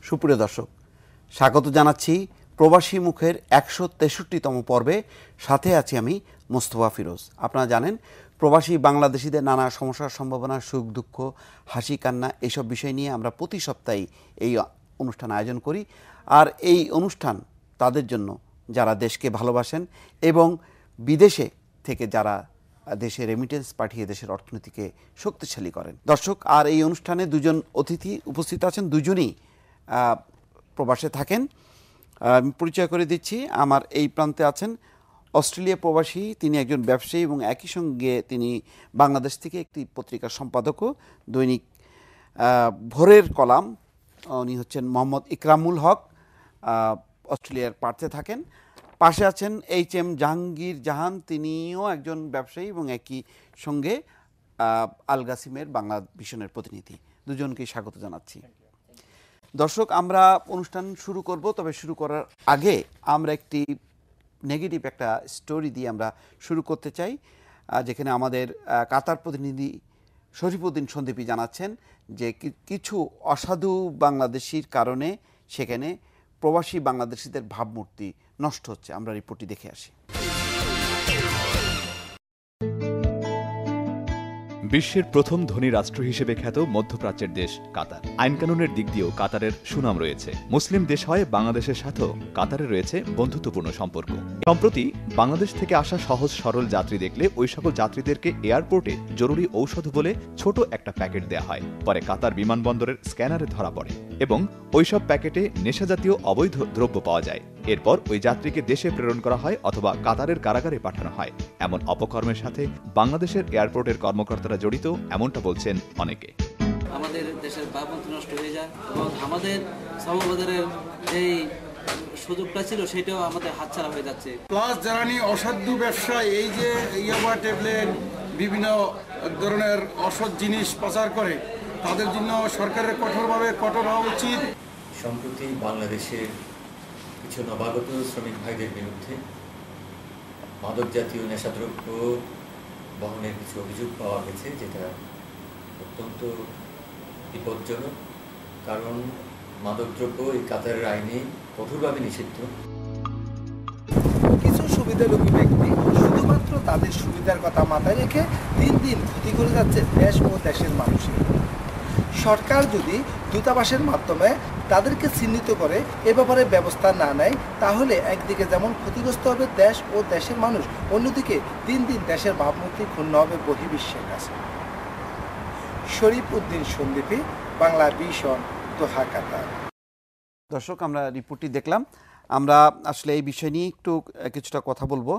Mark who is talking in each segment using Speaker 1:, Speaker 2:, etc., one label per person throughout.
Speaker 1: সুপ্রিয় দর্শক, স্বাগত জানাচ্ছি প্রবাসী মুখের ১৬৩তম পর্বে। সাথে আছি আমি মোস্তফা ফিরোজ। আপনারা জানেন প্রবাসী বাংলাদেশিদের নানা সমস্যার সম্ভাবনা, সুখ দুঃখ, হাসি কান্না এইসব বিষয় নিয়ে আমরা প্রতি সপ্তাহে এই অনুষ্ঠান আয়োজন করি। আর এই অনুষ্ঠান তাদের জন্য যারা দেশকে ভালোবাসেন এবং বিদেশে থেকে যারা দেশে রেমিটেন্স পাঠিয়ে দেশের অর্থনীতিকে শক্তিশালী করেন। দর্শক, আর এই অনুষ্ঠানে দুজন অতিথি উপস্থিত আছেন, দুজনই প্রবাসে থাকেন। আমি পরিচয় করে দিচ্ছি। আমার এই প্রান্তে আছেন অস্ট্রেলিয়া প্রবাসী, তিনি একজন ব্যবসায়ী এবং একই সঙ্গে তিনি বাংলাদেশ থেকে একটি পত্রিকার সম্পাদকও, দৈনিক ভোরের কলাম। উনি হচ্ছেন মোহাম্মদ ইকরামুল হক, অস্ট্রেলিয়ার পার্থে থাকেন। পাশে আছেন HM জাহাঙ্গীর জাহান, তিনিও একজন ব্যবসায়ী এবং একই সঙ্গে আল গাসিমের বাংলা ভিশনের প্রতিনিধি। দুজনকেই স্বাগত জানাচ্ছি। দর্শক, আমরা অনুষ্ঠান শুরু করব, তবে শুরু করার আগে আমরা একটি নেগেটিভ একটা স্টোরি দিয়ে আমরা শুরু করতে চাই, যেখানে আমাদের কাতার প্রতিনিধি শরীফউদ্দিন সন্দীপী জানাচ্ছেন যে কিছু অসাধু বাংলাদেশির কারণে সেখানে প্রবাসী বাংলাদেশিদের ভাবমূর্তি নষ্ট হচ্ছে। আমরা রিপোর্টটি দেখে আসি।
Speaker 2: বিশ্বের প্রথম ধনী রাষ্ট্র হিসেবে খ্যাত মধ্যপ্রাচ্যের দেশ কাতার। আইনকানুনের দিক দিয়েও কাতারের সুনাম রয়েছে। মুসলিম দেশ হয় বাংলাদেশের সাথেও কাতারে রয়েছে বন্ধুত্বপূর্ণ সম্পর্ক। সম্প্রতি বাংলাদেশ থেকে আসা সহজ সরল যাত্রী দেখলে ওই সকল যাত্রীদেরকে এয়ারপোর্টে জরুরি ঔষধ বলে ছোট একটা প্যাকেট দেয়া হয়। পরে কাতার বিমানবন্দরের স্ক্যানারে ধরা পড়ে এবং ওইসব প্যাকেটে নেশাজাতীয় অবৈধ দ্রব্য পাওয়া যায়। এরপর ওই যাত্রীকে দেশে প্রেরণ করা হয় অথবা কাতারের কারাগারে পাঠানো হয়। এমন অপকর্মের সাথে বাংলাদেশের এয়ারপোর্টের কর্মকর্তারা জড়িত, এমনটা বলছেন অনেকে।
Speaker 3: আমাদের দেশের ভাবমূর্তি নষ্ট হয়ে যায় এবং আমাদের শ্রমবাজারের যেই সুযোগটা ছিল সেটাও আমাদের হাতছাড়া হয়ে যাচ্ছে।
Speaker 4: প্লাস যারা নিয়ে অসাধু ব্যবসা, এই যে ইয়াবা ট্যাবলেট, বিভিন্ন ধরনের অসৎ জিনিস পাচার করে, তাদের জন্য সরকারের কঠোর হওয়া উচিত।
Speaker 5: সম্প্রতি বাংলাদেশের কিছু নবাগত শ্রমিক ভাইদের বিরুদ্ধে মাদক জাতীয় নেশাদ্রব্য বহনের কিছু অভিযোগ পাওয়া গেছে, যেটা অত্যন্ত বিপজ্জনক। কারণ মাদকদ্রব্য এই কাতারের আইনে কঠোরভাবে নিষিদ্ধ।
Speaker 6: কিছু সুবিধালোভী ব্যক্তি শুধুমাত্র তাদের সুবিধার কথা মাথায় রেখে দিন দিন ক্ষতি করে যাচ্ছে দেশ ও দেশের মানুষের। সরকার যদি দূতাবাসের মাধ্যমে তাদেরকে চিহ্নিত করে এ ব্যাপারে ব্যবস্থা না নেয়, তাহলে একদিকে যেমন ক্ষতিগ্রস্ত হবে দেশ ও দেশের মানুষ, অন্যদিকে দিন দিন দেশের ভাবমূর্তি ক্ষুণ্ণ হবে বহির্বিশ্বের কাছে। শরীফউদ্দিন সন্দীপী, বাংলা ভিশন, দোহা, কাতার।
Speaker 1: দর্শক, আমরা রিপোর্টটি দেখলাম। আমরা আসলে এই বিষয় নিয়ে একটু কিছুটা কথা বলবো।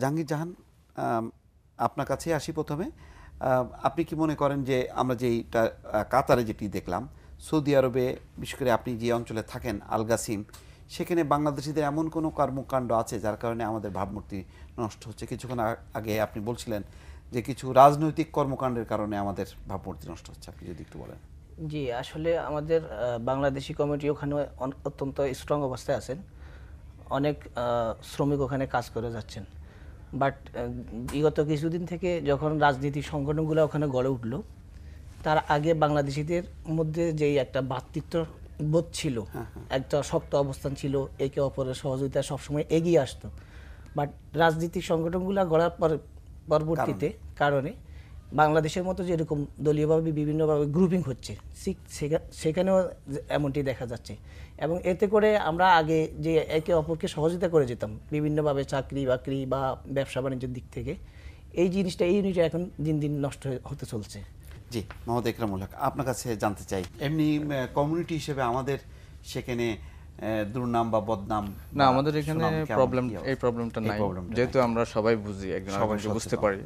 Speaker 1: জাহাঙ্গীর জাহান, আপনার কাছে আসি প্রথমে। আপনি কি মনে করেন যে আমরা যেইটা কাতারে যেটি দেখলাম, সৌদি আরবে বিশেষ করে আপনি যে অঞ্চলে থাকেন আল গাসিম, সেখানে বাংলাদেশিদের এমন কোনো কর্মকাণ্ড আছে যার কারণে আমাদের ভাবমূর্তি নষ্ট হচ্ছে? কিছুক্ষণ আগে আপনি বলছিলেন যে কিছু রাজনৈতিক কর্মকাণ্ডের কারণে আমাদের ভাবমূর্তি নষ্ট হচ্ছে, আপনি যদি একটু বলেন।
Speaker 7: জি, আসলে আমাদের বাংলাদেশি কমিটি ওখানে অত্যন্ত স্ট্রং অবস্থায় আছেন। অনেক শ্রমিক ওখানে কাজ করে যাচ্ছেন। বাট বিগত কিছুদিন থেকে যখন রাজনীতিক সংগঠনগুলো ওখানে গড়ে উঠল, তার আগে বাংলাদেশিদের মধ্যে যেই একটা ভ্রাতৃত্ব বোধ ছিল, একটা শক্ত অবস্থান ছিল, একে অপরের সহযোগিতা সবসময় এগিয়ে আসতো। বাট রাজনীতিক সংগঠনগুলো গড়ার পরবর্তীতে কারণে বাংলাদেশের মতো যেরকম দলীয়ভাবে বিভিন্নভাবে গ্রুপিং হচ্ছে, সেখানেও এমনটি দেখা যাচ্ছে। এবং এতে করে আমরা আগে যে একে অপরকে সহযোগিতা করে যেতাম বিভিন্নভাবে চাকরি বাকরি বা ব্যবসা বাণিজ্যের দিক থেকে, এই জিনিসটা এই ইউনিটে এখন দিন দিন নষ্ট হতে চলছে।
Speaker 1: জি, মোহাম্মদ ইকরামুল হক, আপনার কাছে জানতে চাই, এমনি কমিউনিটি হিসেবে আমাদের সেখানে দুর্নাম বা বদনাম
Speaker 8: না, আমাদের এখানে এই প্রবলেমটা নাই, যেহেতু আমরা সবাই বুঝি, একজন আরেকজনকে বুঝতে পারি।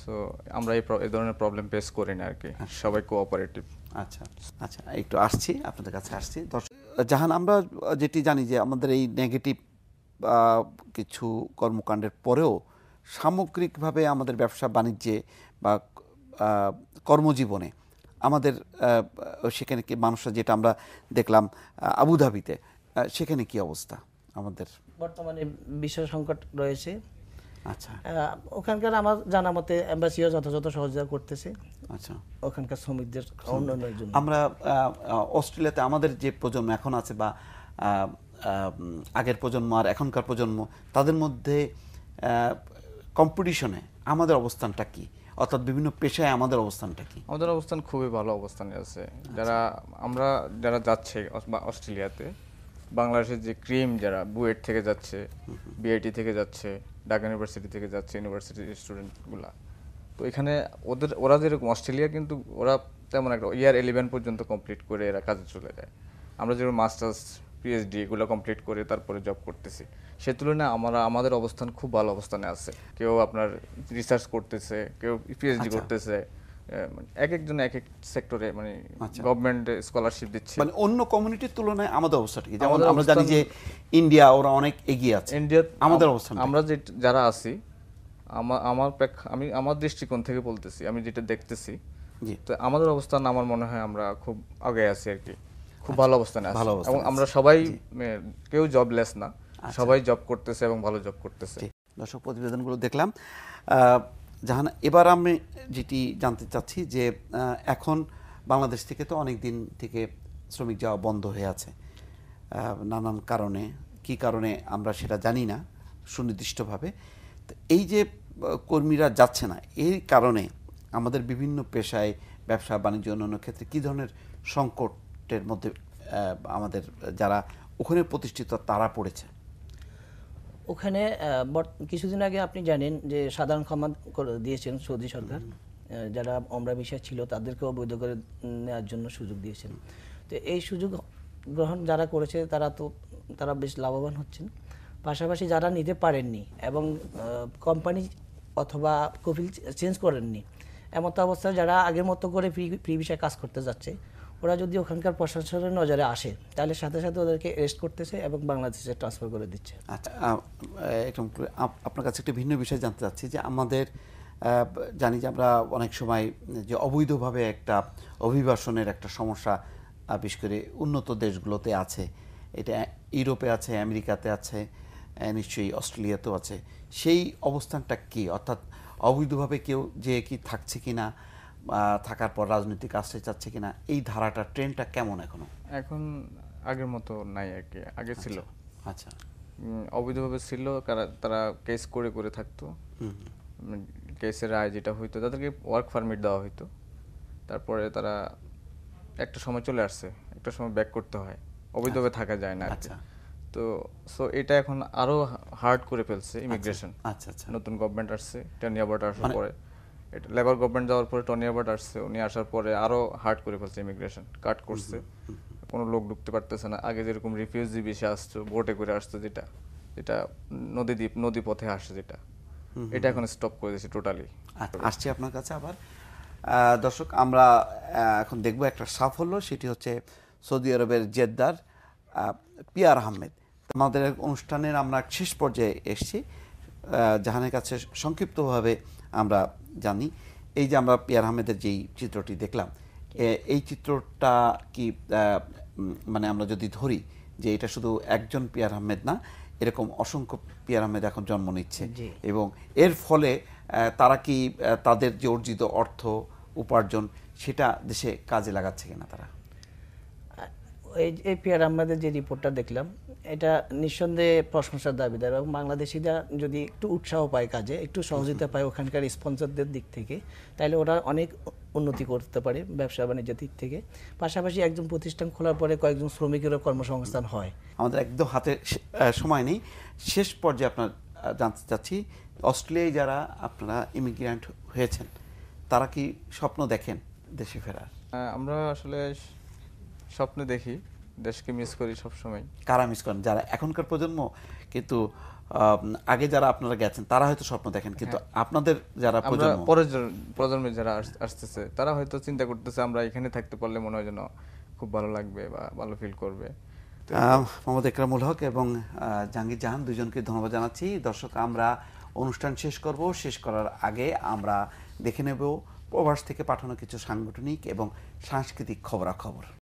Speaker 8: সো আমরা এই ধরনের প্রবলেম ফেস করি না আর কি, সবাই কোঅপারেটিভ।
Speaker 1: আচ্ছা আচ্ছা, একটু আসছি আপনাদের কাছে আসছি। জাহান, আমরা যেটি জানি যে আমাদের এই নেগেটিভ কিছু কর্মকাণ্ডের পরেও সামগ্রিকভাবে আমাদের ব্যবসা বাণিজ্যে বা কর্মজীবনে আমাদের সেখানে কি মানুষরা, যেটা আমরা দেখলাম আবুধাবিতে, সেখানে কি অবস্থা? আমাদের
Speaker 7: বর্তমানে বিশ্ব সংকট রয়েছে
Speaker 1: আচ্ছা
Speaker 7: ওখানকার আমার জানা মতে এম্বাসিও যথাযথ সহযোগিতা করতেছে
Speaker 1: আচ্ছা
Speaker 7: ওখানকার শ্রমিকদের উন্নয়নের জন্য।
Speaker 1: আমরা অস্ট্রেলিয়াতে আমাদের যে প্রজন্ম এখন আছে বা আগের প্রজন্ম আর এখনকার প্রজন্ম, তাদের মধ্যে কম্পিটিশনে আমাদের অবস্থানটা কি, অর্থাৎ বিভিন্ন পেশায় আমাদের অবস্থানটা কি?
Speaker 8: আমাদের অবস্থান খুবই ভালো অবস্থানে আছে। যারা যাচ্ছে অস্ট্রেলিয়াতে, বাংলাদেশের যে ক্রিম যারা বুয়েট থেকে যাচ্ছে, বিআইটি থেকে যাচ্ছে, ঢাকা ইউনিভার্সিটি থেকে যাচ্ছে, ইউনিভার্সিটির স্টুডেন্টগুলা, তো এখানে ওরা যেরকম অস্ট্রেলিয়া কিন্তু ওরা তেমন একটা ইয়ার 11 পর্যন্ত কমপ্লিট করে এরা কাজে চলে যায়। আমরা যেরকম মাস্টার্স পিএইচডি এগুলো কমপ্লিট করে তারপরে জব করতেছি, সে তুলনায় আমাদের অবস্থান খুব ভালো অবস্থানে আছে। কেউ আপনার রিসার্চ করতেছে, কেউ পিএইচডি করতেছে, এক একজন এক এক সেক্টরে মানে গভর্নমেন্ট স্কলারশিপ দিচ্ছে।
Speaker 1: মানে অন্য কমিউনিটির তুলনায় আমাদের অবস্থাটা কি? যেমন আমরা জানি যে ইন্ডিয়া ওরা অনেক এগিয়ে আছে,
Speaker 8: ইন্ডিয়া
Speaker 1: আমাদের অবস্থান
Speaker 8: আমরা যারা আছি আমি আমার দৃষ্টিকোণ থেকে বলতেছি, আমি যেটা দেখতেছি, তো আমাদের অবস্থান আমার মনে হয় আমরা খুব আগে আছি আর কি, খুব ভালো অবস্থানে আছি। এবং আমরা সবাই কেউ জবলেস না, সবাই জব করতেছে এবং ভালো জব করতেছে।
Speaker 1: দর্শক প্রতিবেদনগুলো দেখলাম। জাহান, এবার আমি যেটি জানতে চাচ্ছি যে এখন বাংলাদেশ থেকে তো অনেক দিন থেকে শ্রমিক যাওয়া বন্ধ হয়ে আছে নানান কারণে, কি কারণে আমরা সেটা জানি না সুনির্দিষ্টভাবে। তো এই যে কর্মীরা যাচ্ছে না, এই কারণে আমাদের বিভিন্ন পেশায়, ব্যবসা বাণিজ্য অন্যান্য ক্ষেত্রে কী ধরনের সংকটের মধ্যে আমাদের যারা ওখানে প্রতিষ্ঠিত তারা পড়েছে?
Speaker 7: ওখানে কিছুদিন আগে আপনি জানেন যে সাধারণ ক্ষমা দিয়েছেন সৌদি সরকার, যারা ওমরা ভিসায় ছিল তাদেরকেও বৈধ করে নেওয়ার জন্য সুযোগ দিয়েছেন। তো এই সুযোগ গ্রহণ যারা করেছে তারা বেশ লাভবান হচ্ছেন। পাশাপাশি যারা নিতে পারেননি এবং কোম্পানি অথবা কফিল চেঞ্জ করেননি, এমত অবস্থায় যারা আগের মতো করে ফ্রি ভিসায় কাজ করতে যাচ্ছে, ওরা যদি ওখানকার প্রশাসনের নজরে আসে তাহলে সাথে সাথে ওদেরকে অ্যারেস্ট করতেছে এবং বাংলাদেশে ট্রান্সফার করে দিচ্ছে।
Speaker 1: আচ্ছা, আপনার কাছে একটা ভিন্ন বিষয় জানতে চাচ্ছি যে আমাদের জানি যে আমরা অনেক সময় যে অবৈধভাবে একটা অভিবাসনের একটা সমস্যা বিশেষ করে উন্নত দেশগুলোতে আছে, এটা ইউরোপে আছে, আমেরিকাতে আছে, নিশ্চয়ই অস্ট্রেলিয়াতেও আছে। সেই অবস্থানটা কি, অর্থাৎ অবৈধভাবে কেউ যে কি থাকছে কিনা, থাকার পর রাজনৈতিক আশ্রয় চাচ্ছে কিনা, এই ধারাটা ট্রেন্ডটা কেমন এখনো?
Speaker 8: এখন আগের মতো নাই আর কি, আগে ছিল।
Speaker 1: আচ্ছা,
Speaker 8: অবৈধভাবে ছিল, তারা কেস করে থাকতো, কেসের রায় যেটা হইতো তাদেরকে ওয়ার্ক পারমিট দেওয়া হইতো, তারপরে তারা একটা সময় চলে আসছে, একটা সময় ব্যাক করতে হয়, অবৈধভাবে থাকা যায় না। আচ্ছা, তো এটা এখন আরো হার্ড করে ফেলছে ইমিগ্রেশন।
Speaker 1: আচ্ছা আচ্ছা,
Speaker 8: নতুন গভর্নমেন্ট আসছে, টনি অ্যাবট আসার পরে, এটা লেবার গভর্নমেন্ট যাওয়ার পরে টনি অ্যাবট আসছে, উনি আসার পরে আরো হার্ড করে ফেলছে ইমিগ্রেশন, কাট করছে, কোনো লোক ঢুকতে পারতেছে না। আগে যেরকম রিফিউজি বেশি আসতো, বোটে করে আসতো, যেটা নদী পথে আসে, এটা এখন স্টপ করে দিয়েছে টোটালি।
Speaker 1: আসছি আপনার কাছে আবার। দর্শক, আমরা এখন দেখব একটা সাফল্য, সেটি হচ্ছে সৌদি আরবের জেদ্দার পিয়ার আহমেদ। আমাদের অনুষ্ঠানের আমরা শেষ পর্যায়ে এসেছি। জাহানের কাছে সংক্ষিপ্তভাবে আমরা জানি, এই যে আমরা পিয়ার আহমেদের যেই চিত্রটি দেখলাম, এই চিত্রটা কি মানে আমরা যদি ধরি যে এটা শুধু একজন পিয়ার আহমেদ না, এরকম অসংখ্য পিয়ার আহমেদ এখন জন্ম নিচ্ছে, এবং এর ফলে তারা কি তাদের যে অর্জিত অর্থ উপার্জন সেটা দেশে কাজে লাগাচ্ছে কিনা তারা?
Speaker 7: এই পিয়ার আহমেদের যে রিপোর্টটা দেখলাম, এটা নিঃসন্দেহে প্রশংসার দাবিদার, এবং বাংলাদেশিরা যদি একটু উৎসাহ পায়, কাজে একটু সহযোগিতা পায় ওখানকার স্পন্সরদের দিক থেকে, তাহলে ওরা অনেক উন্নতি করতে পারে ব্যবসা বাণিজ্যের দিক থেকে। পাশাপাশি একজন প্রতিষ্ঠান খোলার পরে কয়েকজন শ্রমিকেরও কর্মসংস্থান হয়।
Speaker 1: আমাদের একদম হাতে সময় নেই, শেষ পর্যায়ে আপনার জানতে চাচ্ছি, অস্ট্রেলিয়ায় যারা আপনারা ইমিগ্রেন্ট হয়েছেন, তারা কি স্বপ্ন দেখেন দেশে ফেরার?
Speaker 8: আমরা আসলে স্বপ্ন দেখি, দেশকে মিস করি সবসময়।
Speaker 1: কারা মিস করেন? যারা এখনকার প্রজন্ম, কিন্তু আগে যারা আপনারা গেছেন তারা হয়তো স্বপ্ন দেখেন, কিন্তু আপনাদের যারা
Speaker 8: প্রজন্মে যারা আসতেছে তারা হয়তো চিন্তা করতেছে আমরা এখানে থাকতে পারলে মনে হয় যেন খুব ভালো লাগবে বা ভালো ফিল করবে।
Speaker 1: মোহাম্মদ একরামুল হক এবং জাহাঙ্গীর জাহান, দুজনকে ধন্যবাদ জানাচ্ছি। দর্শক, আমরা অনুষ্ঠান শেষ করব। শেষ করার আগে আমরা দেখে নেব প্রবাস থেকে পাঠানো কিছু সাংগঠনিক এবং সাংস্কৃতিক খবরাখবর।